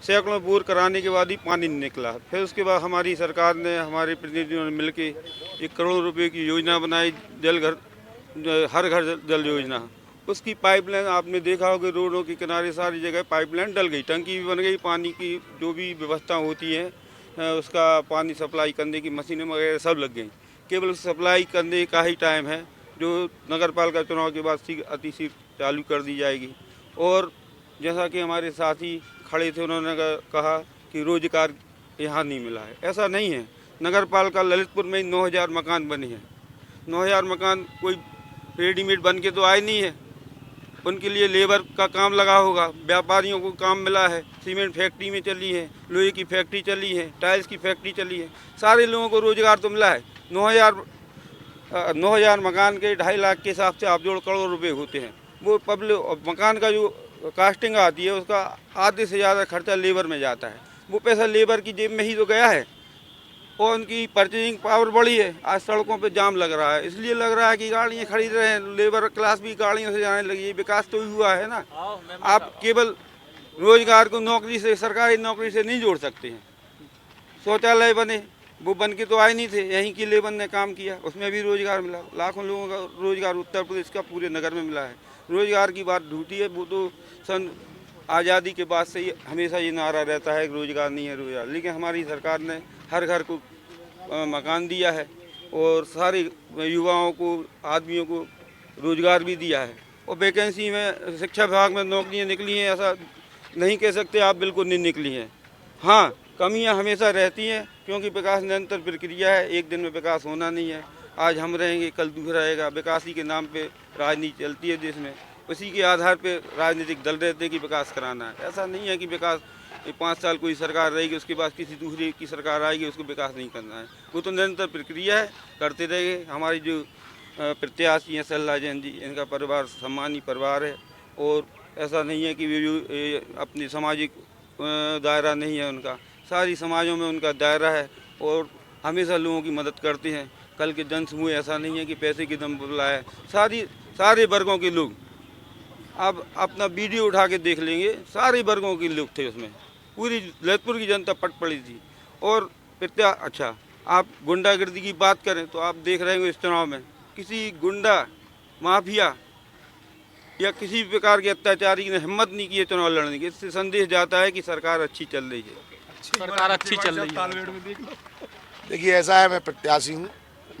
सैकड़ों बोर कराने के बाद ही पानी नहीं निकला। फिर उसके बाद हमारी सरकार ने, हमारे प्रतिनिधियों ने मिलकर 1 करोड़ रुपए की योजना बनाई, हर घर जल योजना। उसकी पाइपलाइन आपने देखा होगा, रोडों के किनारे सारी जगह पाइपलाइन डल गई, टंकी भी बन गई, पानी की जो भी व्यवस्था होती है उसका पानी सप्लाई करने की मशीनें वगैरह सब लग गई। केवल सप्लाई करने का ही टाइम है, जो नगर पालिका चुनाव के बाद अतिशीघ्र चालू कर दी जाएगी। और जैसा कि हमारे साथी खड़े थे, उन्होंने कहा कि रोजगार यहाँ नहीं मिला है, ऐसा नहीं है। नगर पालिका ललितपुर में 9000 मकान बने हैं। 9000 मकान कोई रेडीमेड बन के तो आए नहीं है, उनके लिए लेबर का काम लगा होगा। व्यापारियों को काम मिला है, सीमेंट फैक्ट्री में चली है, लोहे की फैक्ट्री चली है, टाइल्स की फैक्ट्री चली है, सारे लोगों को रोजगार तो मिला है। 9000 मकान के 2.5 लाख के हिसाब से आप जोड़ करोड़ रुपए होते हैं। वो पब्लिक मकान का जो कास्टिंग आती है उसका आधे से ज़्यादा खर्चा लेबर में जाता है। वो पैसा लेबर की जेब में ही तो गया है और उनकी परचेजिंग पावर बढ़ी है। आज सड़कों पे जाम लग रहा है, इसलिए लग रहा है कि गाड़ियाँ खरीद रहे हैं, लेबर क्लास भी गाड़ियों से जाने लगी है। विकास तो हुआ है ना। आप केवल रोजगार को नौकरी से, सरकारी नौकरी से नहीं जोड़ सकते हैं। शौचालय बने, वो बन के तो आए नहीं थे, यहीं की लेबर ने काम किया, उसमें भी रोजगार मिला। लाखों लोगों का रोजगार उत्तर प्रदेश का पूरे नगर में मिला है। रोजगार की बात झूठी है, वो तो सन आज़ादी के बाद से ही हमेशा ये नारा रहता है कि रोजगार नहीं है रोजगार। लेकिन हमारी सरकार ने हर घर को मकान दिया है और सारे युवाओं को, आदमियों को रोजगार भी दिया है। और वैकेंसी में शिक्षा विभाग में नौकरियां निकली हैं, ऐसा नहीं कह सकते आप बिल्कुल नहीं निकली हैं। हाँ, कमियां हमेशा रहती हैं, क्योंकि विकास निरंतर प्रक्रिया है, एक दिन में विकास होना नहीं है। आज हम रहेंगे, कल दूसरा रहेगा। विकास ही के नाम पे राजनीति चलती है देश में, उसी के आधार पे राजनीतिक दल रहते हैं कि विकास कराना है। ऐसा नहीं है कि विकास 5 साल कोई सरकार रहेगी, उसके बाद किसी दूसरी की सरकार आएगी, उसको विकास नहीं करना है। वो तो निरंतर प्रक्रिया है, करते रहेंगे। हमारी जो प्रत्याशी हैं सल्ला जैन जी, इनका परिवार सम्मानी परिवार है और ऐसा नहीं है कि वे अपनी सामाजिक दायरा नहीं है उनका, सारी समाजों में उनका दायरा है और हमेशा लोगों की मदद करते हैं। कल के जनसमूह ऐसा नहीं है कि पैसे की दम पर लाए, सारे वर्गों के लोग, आप अपना वीडियो उठा के देख लेंगे, सारे वर्गों के लोग थे उसमें, पूरी ललितपुर की जनता पट पड़ी थी। और अच्छा, आप गुंडागर्दी की बात करें तो आप देख रहे हैं इस चुनाव में किसी गुंडा माफिया या किसी प्रकार के अत्याचारी ने हिम्मत नहीं की है चुनाव लड़ने की। इससे संदेश जाता है कि सरकार अच्छी चल रही है। सरकार अच्छी चल रही है। देखिए, ऐसा है, मैं प्रत्याशी हूँ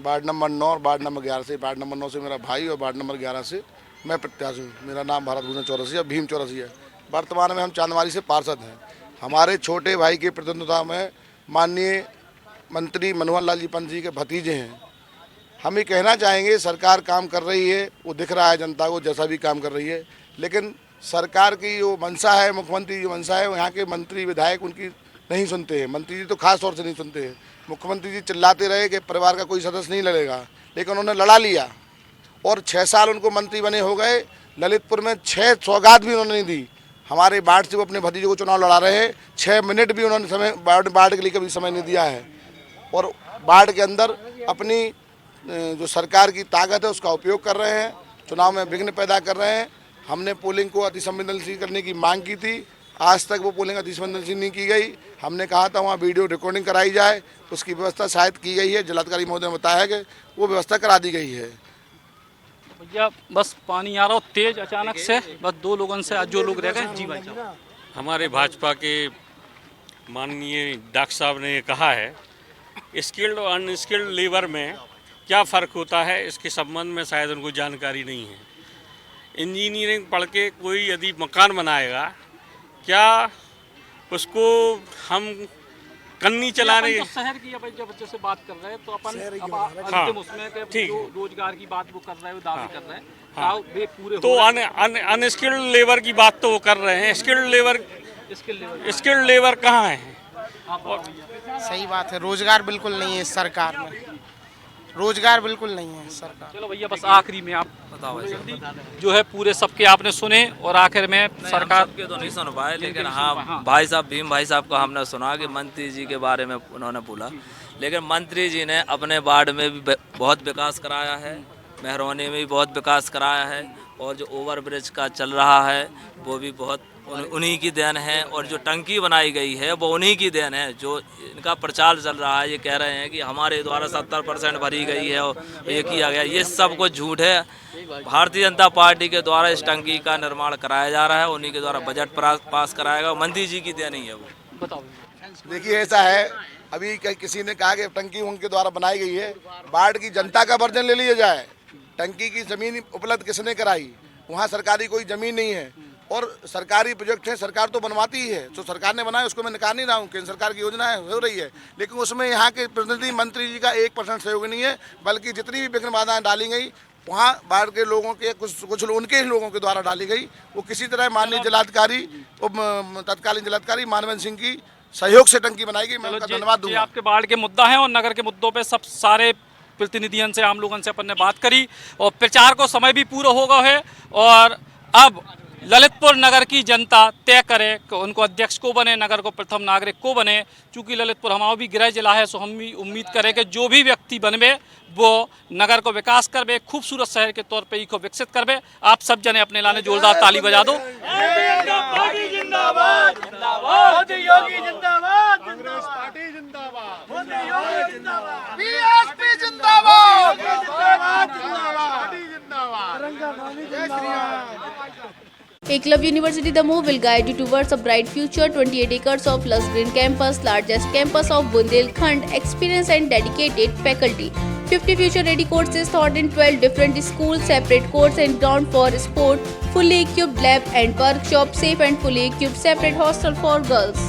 वार्ड नंबर 9 और वार्ड नंबर 11 से। वार्ड नंबर 9 से मेरा भाई और वार्ड नंबर 11 से मैं प्रत्याशी हूँ। मेरा नाम भारत भूषण चौरसिया, भीम चौरसिया है। वर्तमान में हम चांदमारी से पार्षद हैं। हमारे छोटे भाई की प्रतिनिधित्व में माननीय मंत्री मनोहर लाल जी पंत जी के भतीजे हैं। हम ये कहना चाहेंगे, सरकार काम कर रही है, वो दिख रहा है जनता को जैसा भी काम कर रही है, लेकिन सरकार की जो मंशा है, मुख्यमंत्री की जो मंशा है, यहाँ के मंत्री विधायक उनकी नहीं सुनते हैं। मंत्री जी तो खास तौर से नहीं सुनते हैं। मुख्यमंत्री जी चिल्लाते रहे कि परिवार का कोई सदस्य नहीं लड़ेगा, लेकिन उन्होंने लड़ा लिया और 6 साल उनको मंत्री बने हो गए। ललितपुर में 6 सौगात भी उन्होंने नहीं दी। हमारे वार्ड से वो अपने भतीजे को चुनाव लड़ा रहे हैं, 6 मिनट भी उन्होंने समय वार्ड के लिए कभी समय नहीं दिया है। और वार्ड के अंदर अपनी जो सरकार की ताकत है उसका उपयोग कर रहे हैं, चुनाव में विघ्न पैदा कर रहे हैं। हमने पोलिंग को अति संवेदनशील करने की मांग की थी, आज तक वो पोलिंग अति संवेदनशील नहीं की गई। हमने कहा था वहाँ वीडियो रिकॉर्डिंग कराई जाए, उसकी व्यवस्था शायद की गई है। जिलाधिकारी महोदय ने बताया कि वो व्यवस्था करा दी गई है। भैया बस पानी आ रहा हो तेज अचानक से, बस 2 लोगों से जो लोग रह गए। जी भाई साहब, हमारे भाजपा के माननीय डॉक्टर साहब ने कहा है स्किल्ड और अनस्किल्ड लेबर में क्या फ़र्क होता है, इसके संबंध में शायद उनको जानकारी नहीं है। इंजीनियरिंग पढ़ के कोई यदि मकान बनाएगा, क्या उसको हम कन्नी चलाने तो शहर की जब बच्चों से बात कर रहे हैं तो अपन हाँ, उसमें ठीक, जो रोजगार की बात वो कर रहे हैं, वो दावे कर रहे हैं, हाँ, वे पूरे तो अनस्किल्ड लेबर की बात तो वो कर रहे हैं। स्किल्ड लेबर कहाँ है? सही बात है, रोजगार बिल्कुल नहीं है सरकार में, रोजगार बिल्कुल नहीं है सरकार। चलो भैया बस आखिरी में आप बताओ जो है पूरे सबके आपने सुने और आखिर में सरकार के तो नहीं सुन पाए, लेकिन हाँ भाई साहब भीम भाई साहब को हमने सुना कि मंत्री जी के बारे में उन्होंने बोला, लेकिन मंत्री जी ने अपने वार्ड में भी बहुत विकास कराया है, मेहरौनी में भी बहुत विकास कराया है और जो ओवरब्रिज का चल रहा है वो भी बहुत उन्हीं की देन है और जो टंकी बनाई गई है वो उन्हीं की देन है। जो इनका प्रचार चल रहा है, ये कह रहे हैं कि हमारे द्वारा 70% भरी गई है और ये किया गया, ये सब कुछ झूठ है। भारतीय जनता पार्टी के द्वारा इस टंकी का निर्माण कराया जा रहा है, उन्हीं के द्वारा बजट पास कराएगा, मंत्री जी की देन ही है वो। बताओ। देखिए ऐसा है, अभी किसी ने कहा कि टंकी उनके द्वारा बनाई गई है, बाढ़ की जनता का वर्जन ले लिया जाए। टंकी की जमीन उपलब्ध किसने कराई? वहाँ सरकारी कोई जमीन नहीं है और सरकारी प्रोजेक्ट है, सरकार तो बनवाती ही है, जो सरकार ने बनाया उसको मैं निकाल नहीं रहा हूँ, केंद्र सरकार की योजना हो रही है, लेकिन उसमें यहाँ के प्रतिनिधि मंत्री जी का 1% सहयोग नहीं है, बल्कि जितनी भी विघ्न बाधाएं डाली गई वहाँ बाढ़ के लोगों के कुछ उनके ही लोगों के द्वारा डाली गई, वो किसी तरह माननीय जिलाधिकारी तत्कालीन जिलाधिकारी मानवेंद्र सिंह की सहयोग से टंकी बनाई गई। मैं उनका धन्यवाद दूंगा। आपके बाढ़ के मुद्दा है और नगर के मुद्दों पे सब सारे प्रतिनिधियों से, आम लोगों से अपन ने बात करी और प्रचार को समय भी पूरा हो गया है और अब ललितपुर नगर की जनता तय करे कि उनको अध्यक्ष को बने, नगर को प्रथम नागरिक को बने। चूँकि ललितपुर हमारा भी गृह जिला है, सो हम भी उम्मीद करें कि जो भी व्यक्ति बनवे वो नगर को विकास करवे, खूबसूरत शहर के तौर पे ही को विकसित करवे। आप सब जने अपने लाने जोरदार ताली बजा दो। Eklavya University Damoh will guide you towards a bright future. 28 acres of lush green campus, largest campus of Bundelkhand, experienced and dedicated faculty. 50 future-ready courses taught in 12 different schools, separate courts and ground for sport, fully equipped lab and workshop, safe and fully equipped separate hostel for girls.